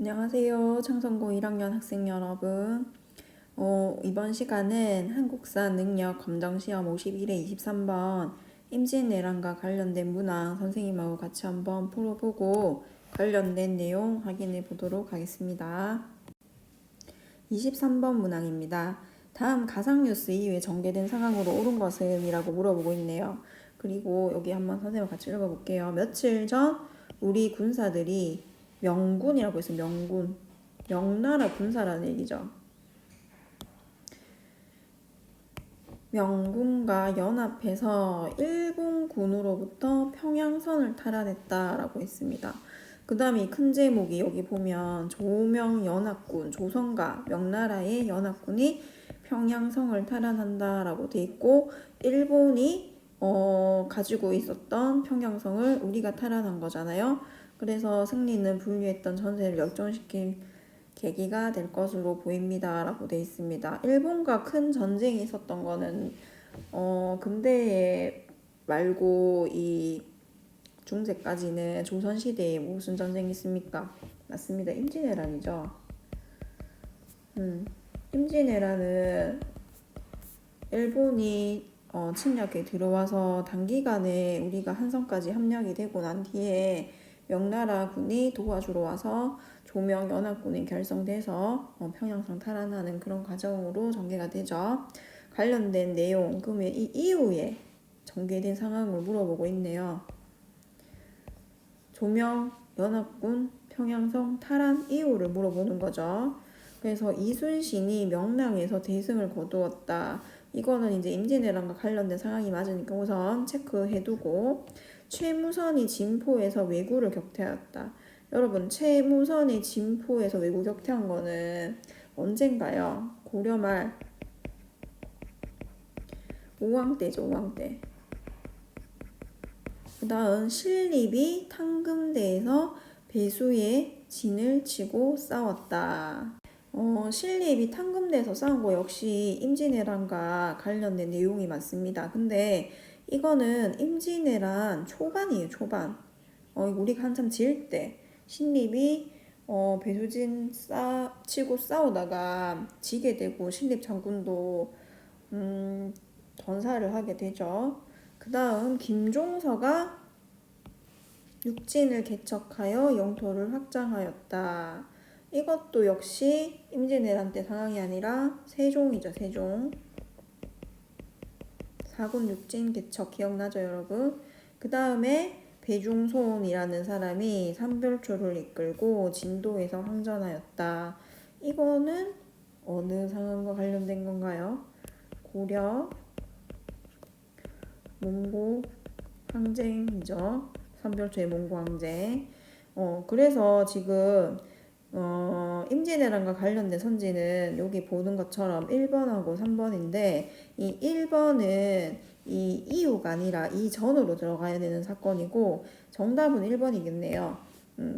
안녕하세요. 창성고 1학년 학생 여러분. 이번 시간은 한국사 능력 검정시험 51회 23번 임진왜란과 관련된 문항 선생님하고 같이 한번 풀어보고 관련된 내용 확인해 보도록 하겠습니다. 23번 문항입니다. 다음 가상뉴스 이후에 전개된 상황으로 옳은 것은? 이라고 물어보고 있네요. 그리고 여기 한번 선생님 같이 읽어볼게요. 며칠 전 우리 군사들이 명군이라고 했어요. 명군. 명나라 군사라는 얘기죠. 명군과 연합해서 일본군으로부터 평양선을 탈환했다라고 했습니다. 그 다음에 큰 제목이 여기 보면 조명연합군, 조선과 명나라의 연합군이 평양성을 탈환한다라고 돼 있고, 일본이 가지고 있었던 평양성을 우리가 탈환한 거잖아요. 그래서 승리는 분류했던 전세를 역전시킨 계기가 될 것으로 보입니다 라고 돼 있습니다. 일본과 큰 전쟁이 있었던 거는 근대에 말고 이 중세까지는 조선시대에 무슨 전쟁이 있습니까? 맞습니다. 임진왜란이죠. 임진왜란은 일본이 침략에 들어와서 단기간에 우리가 한성까지 함락이 되고 난 뒤에 명나라 군이 도와주러 와서 조명연합군이 결성돼서 평양성 탈환하는 그런 과정으로 전개가 되죠. 관련된 내용, 그러면 이 이후에 전개된 상황을 물어보고 있네요. 조명연합군 평양성 탈환 이후를 물어보는 거죠. 그래서 이순신이 명량에서 대승을 거두었다. 이거는 이제 임진왜란과 관련된 상황이 맞으니까 우선 체크해두고, 최무선이 진포에서 왜구를 격퇴하였다. 여러분, 최무선이 진포에서 왜구 격퇴한 거는 언젠가요? 고려말 5왕 때죠. 5왕 때. 그 다음 신립이 탕금대에서 배수의 진을 치고 싸웠다. 신립이 탕금대에서 싸운 거 역시 임진왜란과 관련된 내용이 많습니다. 근데 이거는 임진왜란 초반이에요. 초반. 우리가 한참 지을 때 신립이 배수진 치고 싸우다가 지게 되고 신립 장군도 전사를 하게 되죠. 그 다음 김종서가 육진을 개척하여 영토를 확장하였다. 이것도 역시 임진왜란 때 상황이 아니라 세종이죠. 세종. 사군 육진 개척 기억나죠 여러분? 그 다음에 배중손이라는 사람이 삼별초를 이끌고 진도에서 항전하였다. 이거는 어느 상황과 관련된 건가요? 고려 몽고 항쟁이죠. 삼별초의 몽고 항쟁. 그래서 지금 임진왜란과 관련된 선지는 여기 보는 것처럼 1번하고 3번인데, 이 1번은 이 이후가 아니라 이전으로 들어가야 되는 사건이고, 정답은 1번이겠네요.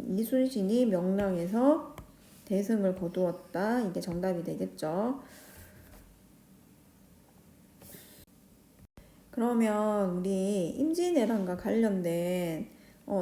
이순신이 명량에서 대승을 거두었다. 이게 정답이 되겠죠. 그러면 우리 임진왜란과 관련된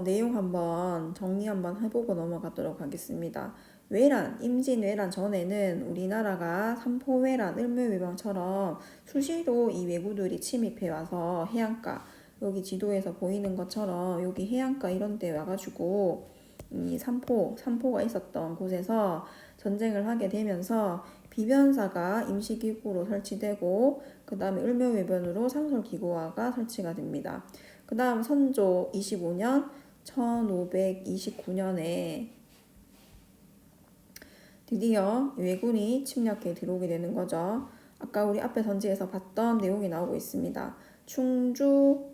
내용 한번 정리 한번 해보고 넘어가도록 하겠습니다. 외란, 임진왜란 전에는 우리나라가 삼포회란, 을묘해방처럼 수시로 이 왜구들이 침입해와서 해안가, 여기 지도에서 보이는 것처럼 여기 해안가 이런 데 와가지고 이 삼포가 있었던 곳에서 전쟁을 하게 되면서 비변사가 임시기구로 설치되고, 그 다음에 을묘해변으로 상설기구화가 설치가 됩니다. 그 다음 선조 25년 1529년에 드디어 왜군이 침략해 들어오게 되는 거죠. 아까 우리 앞에 선지에서 봤던 내용이 나오고 있습니다. 충주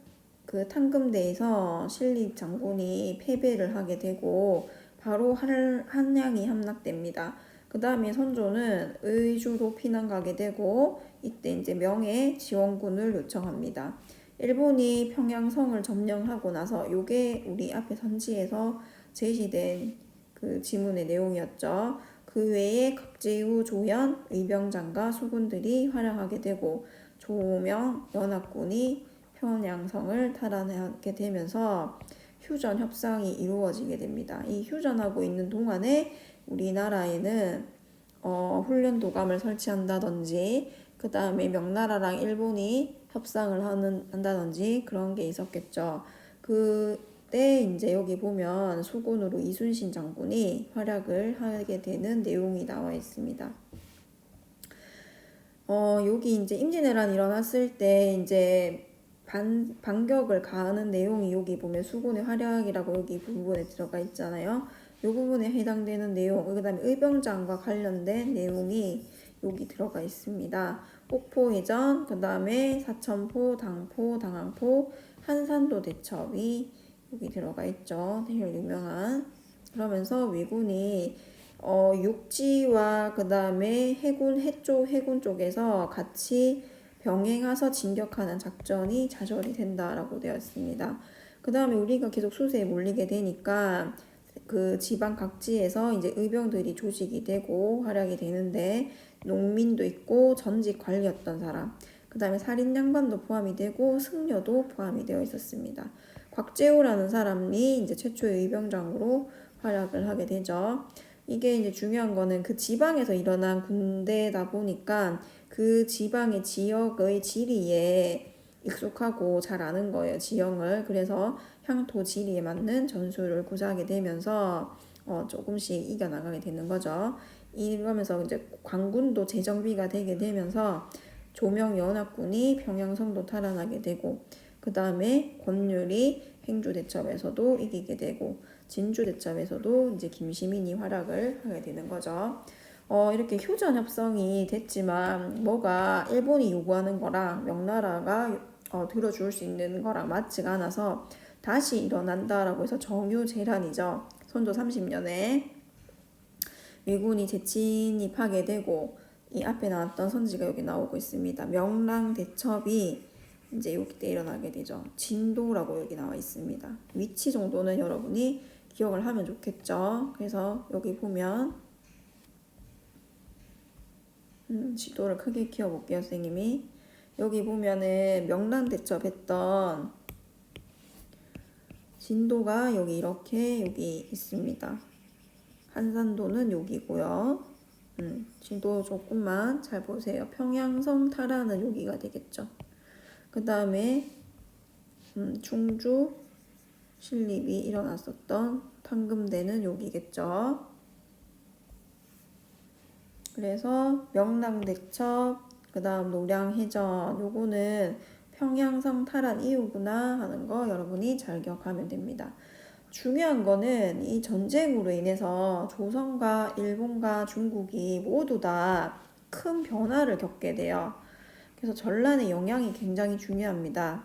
그 탕금대에서 신립 장군이 패배를 하게 되고 바로 한양이 함락됩니다. 그 다음에 선조는 의주로 피난 가게 되고, 이때 이제 명예 지원군을 요청합니다. 일본이 평양성을 점령하고 나서, 요게 우리 앞에 선지에서 제시된 그 지문의 내용이었죠. 그 외에 각제후 조연, 의병장과 수군들이 활약하게 되고, 조명 연합군이 평양성을 탈환하게 되면서 휴전 협상이 이루어지게 됩니다. 이 휴전하고 있는 동안에 우리나라에는 훈련 도감을 설치한다든지 그 다음에 명나라랑 일본이 협상을 한다든지 그런 게 있었겠죠. 그때 이제 여기 보면 수군으로 이순신 장군이 활약을 하게 되는 내용이 나와 있습니다. 여기 이제 임진왜란이 일어났을 때 이제 반격을 가하는 내용이 여기 보면 수군의 활약이라고 여기 부분에 들어가 있잖아요. 이 부분에 해당되는 내용, 그 다음에 의병장과 관련된 내용이 여기 들어가 있습니다. 폭포해전, 그 다음에 사천포, 당포, 당항포, 한산도 대첩이 여기 들어가 있죠. 제일 유명한. 그러면서 왜군이 육지와 그 다음에 해군 쪽에서 같이 병행해서 진격하는 작전이 자절이 된다라고 되어 있습니다. 그 다음에 우리가 계속 수세에 몰리게 되니까 그 지방 각지에서 이제 의병들이 조직이 되고 활약이 되는데 농민도 있고 전직 관리였던 사람, 그 다음에 살인 양반도 포함이 되고 승려도 포함이 되어 있었습니다. 곽재우라는 사람이 이제 최초의 의병장으로 활약을 하게 되죠. 이게 이제 중요한 거는 그 지방에서 일어난 군대다 보니까 그 지방의 지역의 지리에 익숙하고 잘 아는 거예요, 지형을. 그래서 향토 지리에 맞는 전술을 구사하게 되면서 조금씩 이겨나가게 되는 거죠. 이러면서 이제 관군도 재정비가 되게 되면서 조명연합군이 평양성도 탈환하게 되고 그 다음에 권율이 행주대첩에서도 이기게 되고 진주대첩에서도 이제 김시민이 활약을 하게 되는 거죠. 이렇게 휴전 협상이 됐지만 뭐가 일본이 요구하는 거랑 명나라가 들어줄 수 있는 거랑 맞지가 않아서 다시 일어난다라고 해서 정유재란이죠. 선조 30년에 왜군이 재침입하게 되고 이 앞에 나왔던 선지가 여기 나오고 있습니다. 명랑대첩이 이제 이때 일어나게 되죠. 진도라고 여기 나와 있습니다. 위치 정도는 여러분이 기억을 하면 좋겠죠. 그래서 여기 보면 지도를 크게 키워볼게요, 선생님이. 여기 보면은 명랑대첩 했던 진도가 여기 이렇게 여기 있습니다. 한산도는 여기고요. 진도 조금만 잘 보세요. 평양성 탈환은 여기가 되겠죠. 그 다음에 충주 신립이 일어났었던 탕금대는 여기겠죠. 그래서 명랑대첩, 그 다음 노량해전, 요거는 평양성 탈환 이후구나 하는 거 여러분이 잘 기억하면 됩니다. 중요한 거는 이 전쟁으로 인해서 조선과 일본과 중국이 모두 다 큰 변화를 겪게 돼요. 그래서 전란의 영향이 굉장히 중요합니다.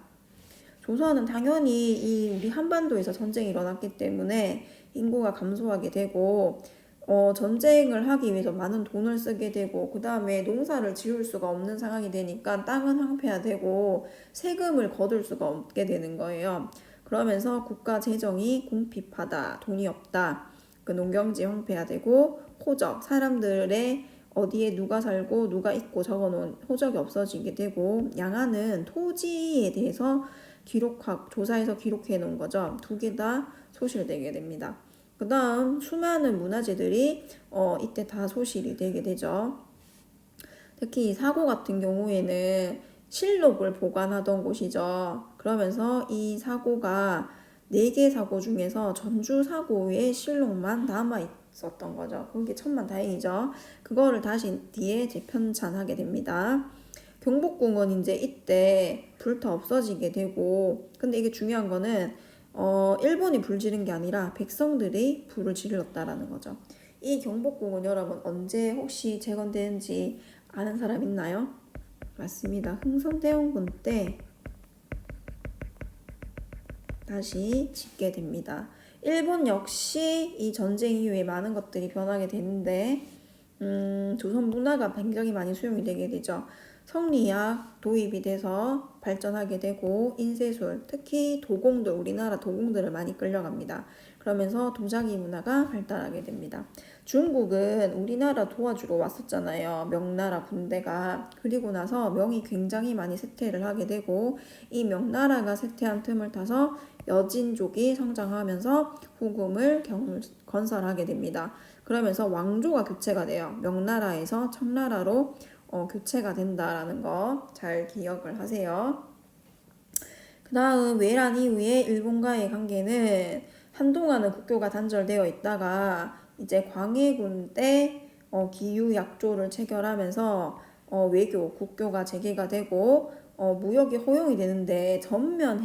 조선은 당연히 이 우리 한반도에서 전쟁이 일어났기 때문에 인구가 감소하게 되고 전쟁을 하기 위해서 많은 돈을 쓰게 되고 그 다음에 농사를 지을 수가 없는 상황이 되니까 땅은 황폐화되고 세금을 거둘 수가 없게 되는 거예요. 그러면서 국가 재정이 궁핍하다, 돈이 없다, 그 농경지 황폐화되고 호적, 사람들의 어디에 누가 살고 누가 있고 적어놓은 호적이 없어지게 되고 양하는 토지에 대해서 조사해서 기록해 놓은 거죠. 두 개 다 소실되게 됩니다. 그 다음 수많은 문화재들이 이때 다 소실이 되게 되죠. 특히 사고 같은 경우에는 실록을 보관하던 곳이죠. 그러면서 이 사고가 4개 사고 중에서 전주 사고의 실록만 남아 있었던 거죠. 그게 천만다행이죠. 그거를 다시 뒤에 재편찬하게 됩니다. 경복궁은 이제 이때 불타 없어지게 되고, 근데 이게 중요한 거는 일본이 불 지른 게 아니라 백성들이 불을 질렀다라는 거죠. 이 경복궁은 여러분 언제 혹시 재건되는지 아는 사람 있나요? 맞습니다. 흥선대원군 때 다시 짓게 됩니다. 일본 역시 이 전쟁 이후에 많은 것들이 변하게 되는데 조선 문화가 굉장히 많이 수용이 되게 되죠. 성리학 도입이 돼서 발전하게 되고 인쇄술, 특히 도공들, 우리나라 도공들을 많이 끌려갑니다. 그러면서 도자기 문화가 발달하게 됩니다. 중국은 우리나라 도와주러 왔었잖아요. 명나라 군대가. 그리고 나서 명이 굉장히 많이 쇠퇴를 하게 되고 이 명나라가 쇠퇴한 틈을 타서 여진족이 성장하면서 후금을 건설하게 됩니다. 그러면서 왕조가 교체가 돼요. 명나라에서 청나라로 교체가 된다라는 거 잘 기억을 하세요. 그 다음 외란 이후에 일본과의 관계는 한동안은 국교가 단절되어 있다가 이제 광해군 때 기유 약조를 체결하면서 외교 국교가 재개가 되고 무역이 허용이 되는데 전면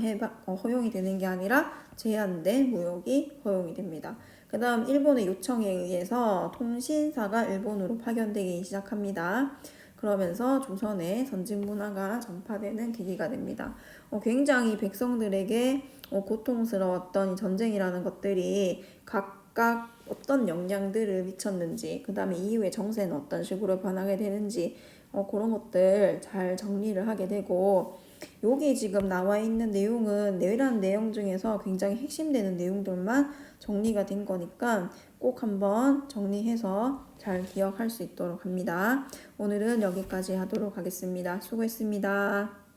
허용이 되는 게 아니라 제한된 무역이 허용이 됩니다. 그 다음 일본의 요청에 의해서 통신사가 일본으로 파견되기 시작합니다. 그러면서 조선의 선진 문화가 전파되는 계기가 됩니다. 굉장히 백성들에게 고통스러웠던 이 전쟁이라는 것들이 각각 어떤 영향들을 미쳤는지, 그 다음에 이후에 정세는 어떤 식으로 변하게 되는지 그런 것들 잘 정리를 하게 되고, 여기 지금 나와 있는 내용은 내란 내용 중에서 굉장히 핵심되는 내용들만 정리가 된 거니까 꼭 한번 정리해서 잘 기억할 수 있도록 합니다. 오늘은 여기까지 하도록 하겠습니다. 수고했습니다.